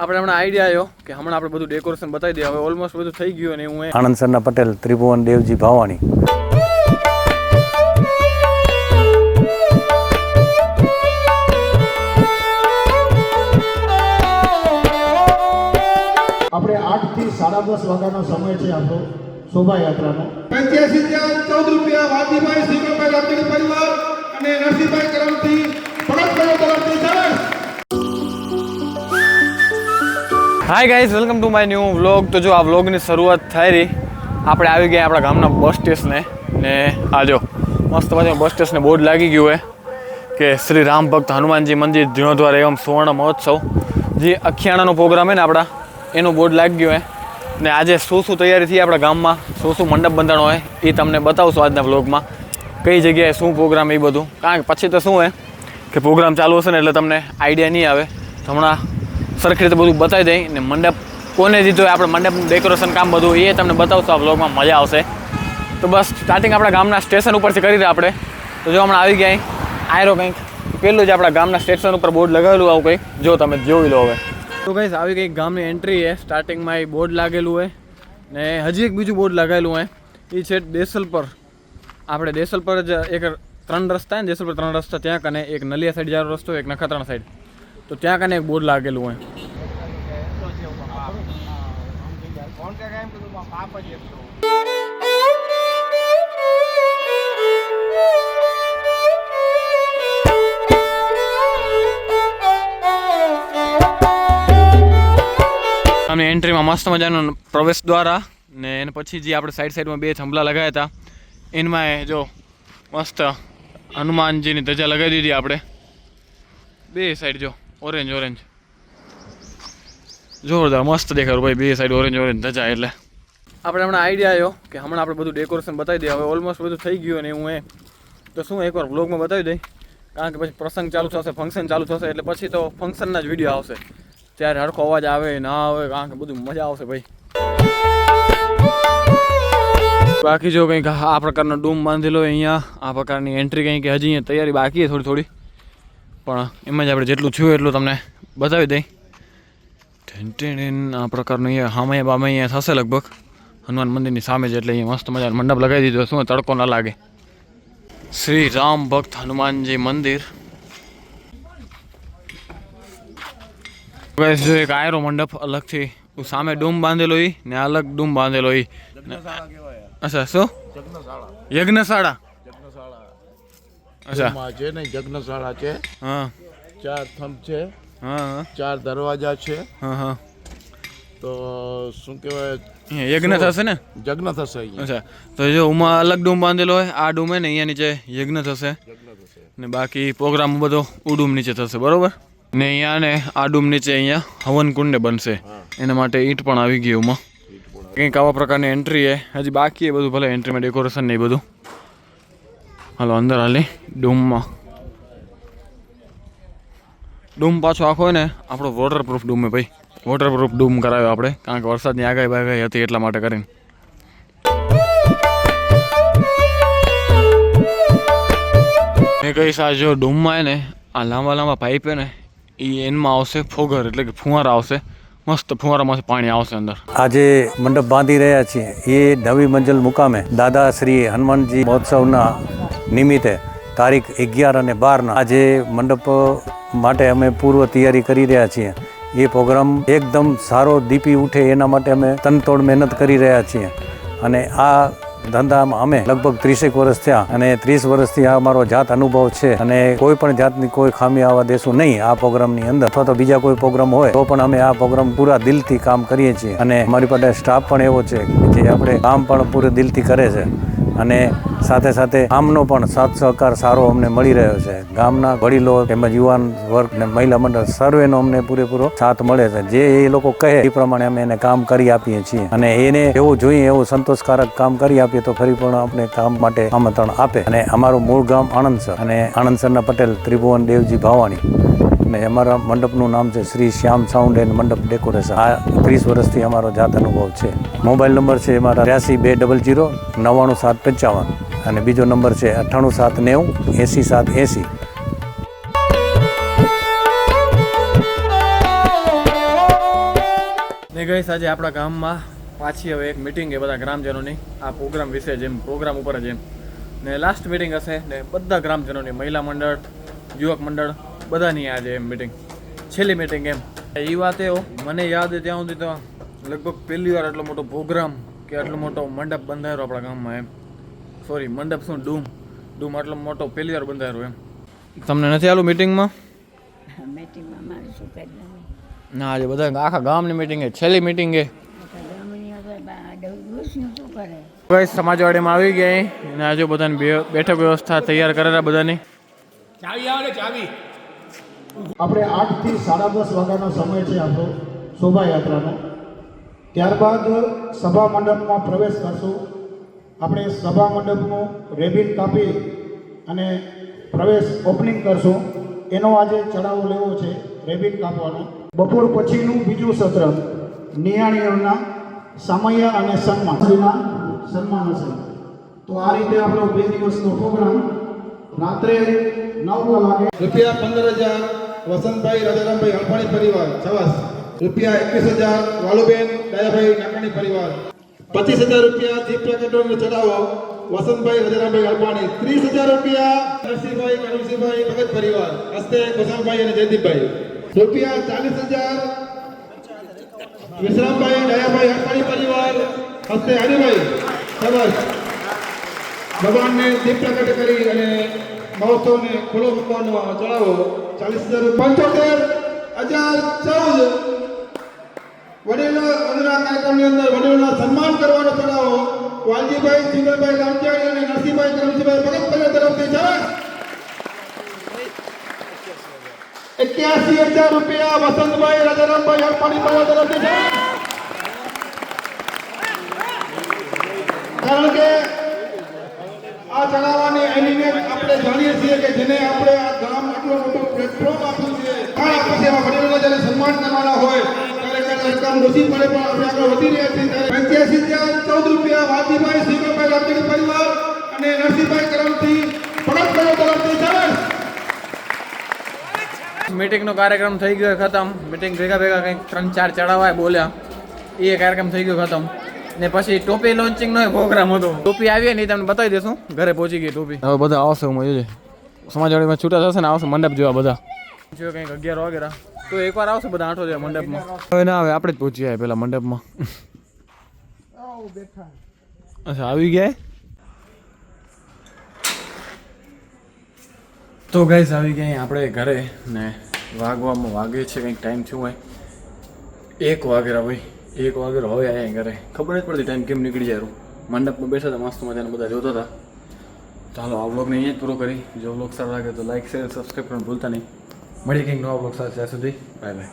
આપણે હમણાં આઈડિયા આવ્યો કે હમણાં આપણે બધું ડેકોરેશન બતાવી દઈએ. હવે ઓલમોસ્ટ બધું થઈ ગયું અને હું આનંદ સરના પટેલ ત્રિભુવન દેવજી ભાવાણી. આપણે 8 થી 10:30 વાગ્યાનો સમય છે આપણો શોભાયાત્રાનો. 85 રૂપિયા વાદીભાઈ શ્રીભાઈ રાત્રી પરિવાર અને નરસિંહભાઈ કરમથી પરતભાઈઓ તરફથી સરસ. Hi guys, welcome to my new vlog. તો જો આ વ્લોગની શરૂઆત થઈ રહી. આપણે આવી ગયા આપણા ગામના બસ સ્ટેશને ને આ જો મસ્ત મજાનું બસ સ્ટેશને બોર્ડ લાગી ગયું હોય કે શ્રી રામ ભક્ત હનુમાનજી મંદિર જીર્ણોદ્વાર એવમ સુવર્ણ મહોત્સવ, જે અખિયાણાનો પ્રોગ્રામ છે ને આપણા, એનું બોર્ડ લાગી ગયું હોય. ને આજે શું શું તૈયારી થઈ આપણા ગામમાં, શું મંડપ બંધાણો હોય એ તમને બતાવશું આજના વ્લોગમાં. કઈ જગ્યાએ શું પ્રોગ્રામ એ બધું, કારણ કે પછી તો શું હોય કે પ્રોગ્રામ ચાલુ હશે ને એટલે તમને આઈડિયા નહીં આવે. તો હમણાં સરખી રીતે બધું બતાવી દઈ ને મંડપ કોને દીધો હોય, આપણે મંડપનું ડેકોરેશન કામ બધું એ તમને બતાવશું. આ વ્લોગમાં મજા આવશે. તો બસ સ્ટાર્ટિંગ આપણા ગામના સ્ટેશન ઉપરથી કરી દે આપણે. તો જો હમણાં આવી ગયા આયરો કંઈક પેલું જ આપણા ગામના સ્ટેશન ઉપર બોર્ડ લગાવેલું આવું કંઈક, જો તમે જોઈ લો હવે. તો કંઈ આવી કંઈક ગામની એન્ટ્રી છે. સ્ટાર્ટિંગમાં એ બોર્ડ લાગેલું હોય ને હજી એક બીજું બોર્ડ લગાવેલું હોય. એ છે દેસલ પર. આપણે દેસલ પર જ એક 3 રસ્તા ને, દેસલ પર 3 રસ્તા, ત્યાં કને એક નલિયા સાઈડ જવાનો રસ્તો, એક નખત્રાણા સાઈડ, તો ત્યાં કને એક બોર્ડ લાગેલું હોય. અમે એન્ટ્રીમાં મસ્ત મજાનું પ્રવેશ દ્વારા ને એને પછી જે આપણે સાઈડમાં 2 થંભલા લગાવ્યા હતા, એમાં જો મસ્ત હનુમાનજીની ધજા લગાવી દીધી આપણે 2 સાઈડ. જો ઓરેન્જ જોરદાર મસ્ત દેખાયું ભાઈ, 2 સાઈડ ઓરેન્જ ધજા. એટલે આપણે હમણાં આઈડિયા આવ્યો કે હમણાં આપણે બધું ડેકોરેશન બતાવી દઈએ. હવે ઓલમોસ્ટ બધું થઈ ગયું અને હું તો શું એકવાર વ્લોગમાં બતાવી દઈ, કારણ કે પછી પ્રસંગ ચાલુ થશે, ફંક્શન ચાલુ થશે, એટલે પછી તો ફંક્શનના જ વિડીયો આવશે. ત્યારે હરખો અવાજ આવે ના આવે, કારણ કે બધું મજા આવશે ભાઈ. બાકી જો કંઈક આ પ્રકારનો ડૂમ બાંધેલો હોય અહીંયા, આ પ્રકારની એન્ટ્રી કંઈક હજી અહીંયા તૈયારી બાકી છે થોડી, પણ એમાં જ આપણે જેટલું થયું એટલું તમને બતાવી દઈ. આ પ્રકારનું અહીંયા હામે બામે અહીંયા થશે લગભગ હનુમાન મંદિરની સામે જ, એટલે અહીંયા મસ્ત મજાનો મંડપ લગાવી દીધો. શું તડકો ના લાગે. શ્રી રામ ભક્ત હનુમાનજી મંદિર. જો એક આયરો મંડપ અલગથી સામે ડૂમ બાંધેલો હોય ને અલગ ડૂમ બાંધેલો હોય. અચ્છા, શું યજ્ઞશાળા? અચ્છા છે ને, યજ્ઞશાળા છે. હા, 4 થંભ છે. હા, 4 દરવાજા છે. હા. તો શું કહેવાય, યજ્ઞ થશે ને? યજ્ઞ થશે અહીંયા. અચ્છા, તો જો ઉમાં અલગ ડૂમ બાંધેલો હોય, આ ડૂમ હે ને અહીંયા નીચે યજ્ઞ થશે ને બાકી પ્રોગ્રામ બધો ઉડૂમ નીચે થશે, બરોબર ને? અહીંયા ને આ ડૂમ નીચે અહીંયા હવન કુંડ બનશે, એના માટે ઈંટ પણ આવી ગઈ ઉમાં. કંઈક આવા પ્રકારની એન્ટ્રી છે. હજી બાકી એ બધું, ભલે એન્ટ્રીમાં ડેકોરેશન ને એ બધું. હાલો અંદર હાલી ડૂમમાં. ડૂમ પાછો આખો હોય ને આપણો વોટરપ્રૂફ ડૂમ હે ભાઈ, વોટરપ્રૂફ ડૂમ કરાવ્યો આપણે, કારણ કે વરસાદની આગાહી બાગાહી હતી એટલા માટે કરીને. મેં કહીશ આ જો ડૂમમાં ને આ લાંબા પાઇપ હે ને એ એનમાં આવશે ફોગર, એટલે કે ફુવારા આવશે. મસ્ત ફુવારામાંથી પાણી આવશે અંદર. આજે મંડપ બાંધી રહ્યા છીએ એ નવી મંજિલ મુકામે દાદા શ્રી હનુમાનજી મહોત્સવના નિમિત્તે તારીખ 11 અને 12 આજે મંડપ માટે અમે પૂર્વ તૈયારી કરી રહ્યા છીએ. એ પ્રોગ્રામ એકદમ સારો દીપી ઉઠે એના માટે અમે તનતોડ મહેનત કરી રહ્યા છીએ. અને આ ધંધામાં અમે લગભગ 30 વર્ષ થયા અને 30 વર્ષથી આ અમારો જાત અનુભવ છે અને કોઈ પણ જાતની કોઈ ખામી આવવા દેશું નહીં આ પ્રોગ્રામની અંદર. અથવા તો બીજા કોઈ પ્રોગ્રામ હોય તો પણ અમે આ પ્રોગ્રામ પૂરા દિલથી કામ કરીએ છીએ. અને અમારી પાસે સ્ટાફ પણ એવો છે જે આપણે કામ પણ પૂરે દિલથી કરે છે અને સાથે સાથે ગામનો પણ સાથ સહકાર સારો અમને મળી રહ્યો છે. ગામના વડીલો તેમજ યુવાન વર્ગ ને મહિલા મંડળ સર્વેનો અમને પૂરેપૂરો સાથ મળે છે. જે એ લોકો કહે એ પ્રમાણે અમે એને કામ કરી આપીએ છીએ અને એને એવું જોઈએ એવું સંતોષકારક કામ કરી આપીએ તો ફરી પણ આપણે કામ માટે આમંત્રણ આપે. અને અમારું મૂળ ગામ આણંદસર અને આણંદસરના પટેલ ત્રિભુવન દેવજી ભાવાણી અને અમારા મંડપનું નામ છે શ્રી શ્યામ સાઉન્ડ એન્ડ મંડપ ડેકોરેશન. આ 30 વર્ષથી અમારો જાત અનુભવ છે. મોબાઈલ નંબર છે અમારા 83 200 99755 અને બીજો નંબર છે 98 790 80 780. ને ગઈ આજે આપણા ગામમાં પાછી હવે એક મિટિંગ છે બધા ગ્રામજનોની આ પ્રોગ્રામ વિશે જેમ પ્રોગ્રામ ઉપર જ એમ ને લાસ્ટ મિટિંગ હશે ને બધા ગ્રામજનોની મહિલા મંડળ યુવક મંડળ બધાની આજે એમ મિટિંગ છેલ્લી મિટિંગ એમ એ વાત એવો મને યાદ છે ત્યાં સુધી તો લગભગ પહેલી વાર આટલો મોટો પ્રોગ્રામ કે આટલો મોટો મંડપ બંધાયો આપણા ગામમાં એમ સોરી મંડપ શું ડૂમ આટલો મોટો પહેલી વાર બંધાયો એમ તમને નથી આલું મિટિંગમાં મીટિંગમાં મારે શું કરવાનું ના આજે બધા આખા ગામની મિટિંગ છે છેલ્લી મિટિંગ છે ગામની હવે ડોસનું શું કરે ભાઈ સમાજવાડીમાં આવી ગયા અને આજે બધાની બેઠક વ્યવસ્થા તૈયાર કરેલા બધાની આપણે 8 થી 10:30 વાગ્યાનો સમય છે આપણો શોભાયાત્રાનો. ત્યારબાદ સભા મંડપમાં પ્રવેશ કરશું. આપણે સભા મંડપનું રેબિન કાપી અને પ્રવેશ ઓપનિંગ કરશું. એનો આજે ચડાવો લેવો છે રેબિન કાપવાનો. બપોર પછીનું બીજું સત્ર નિયાણીઓના સામૈયા અને સન્માન હશે. તો આ રીતે આપણો 2 દિવસનો પ્રોગ્રામ રાત્રે 9 વાગે રૂપિયા 15,000 વસંતભાઈ રાજારામભાઈ હળપાણી પરિવાર છવાસ, રૂપિયા 21,000 વાલુબેન દયાભાઈ નાકાણી પરિવાર, 25,000 રૂપિયા દીપ પ્રગટનો ચડાવો વસંતભાઈ રાજારામભાઈ હળપાણી, 30,000 રૂપિયા નરસિંહભાઈ કરમસિંહભાઈ ભગત પરિવાર હસ્તે ગોસામભાઈ અને જયદીપભાઈ, રૂપિયા 40,000 વિશ્રામભાઈ દયાભાઈ હળપાણી પરિવાર હસ્તે હરિભાઈ છવાસ ભગવાનને દીપ પ્રગટ કરી અને મહોત્સવને ખુલ્લો મૂકવાનો ચડાવો 40,000 વડીલોના કાર્યક્રમની અંદર વડીલોના સન્માન કરવાનો ચડાવો વાલજીભાઈ જીગરભાઈ રામચાણી અને નરસિંહભાઈ કરમજીભાઈ ભગત પરિવાર તરફથી ચડાવ 81,000 રૂપિયા વસંતભાઈ રાજારામભાઈ હળપાણી પરિવાર તરફથી ચડાવ. કારણ કે આ ચડાવવાની એનીને આપણે જાણીએ છીએ કે જેને આપણે આ ગામ આટલો મોટો પ્લેટફોર્મ આપ્યું છે એમાં વડીલોના જ્યારે સન્માન કરવાના હોય ત્યારે રકમ ઓછી પડે પણ આપણે આગળ વધી રહ્યા છીએ ત્યારે 85,014 રૂપિયા વાલજીભાઈ શ્રીભાઈ રામચંદ્ર પરિવાર અને નરસિંહભાઈ કરમથી ભગત પરિવાર તરફથી ચાલે. મીટિંગનો કાર્યક્રમ થઈ ગયો ખતમ. મીટિંગ ભેગા કંઈક 3-4 ચડાવાય બોલ્યા એ કાર્યક્રમ થઈ ગયો ખતમ. ને પછી ટોપી લોન્ચિંગનો પ્રોગ્રામ હતો. ટોપી આવી ને તમને બતાવી દેશું. ઘરે પહોંચી ગઈ ટોપી. હવે બધા આવશે હું જોજે સમાજવાડીમાં છૂટા થશે ને આવશે મંડપ જોવા બધા જો કંઈક 11 વાગ્યા તો એકવાર આવશે બધા આંટો જોવા મંડપમાં. હવે ના આવે આપણે જ પહોંચી આવ્યા પેલા મંડપમાં. અચ્છા આવી ગયા તો ગાઈસ આવી ગયા આપણે ઘરે ને વાગવામાં વાગે છે કંઈક ટાઈમ થયો હોય 1 વાગ્યા ભાઈ 1 વાગ્યા હવે આવ્યા ઘરે ખબર નથી પડતી ટાઈમ કેમ નીકળી જાય. મંડપમાં બેઠા હતા મસ્ત મજાને બધા જોતા હતા. ચાલો આ વ્લોગને અહીંયા જ પૂરો કરી. જો વ્લોગ સારો લાગે તો લાઈક શેર સબસ્ક્રાઈબ કરવાનું ભૂલતા નહીં. મળીએ કંઈક નવા વ્લોગ સાથે ત્યાં સુધી બાય બાય.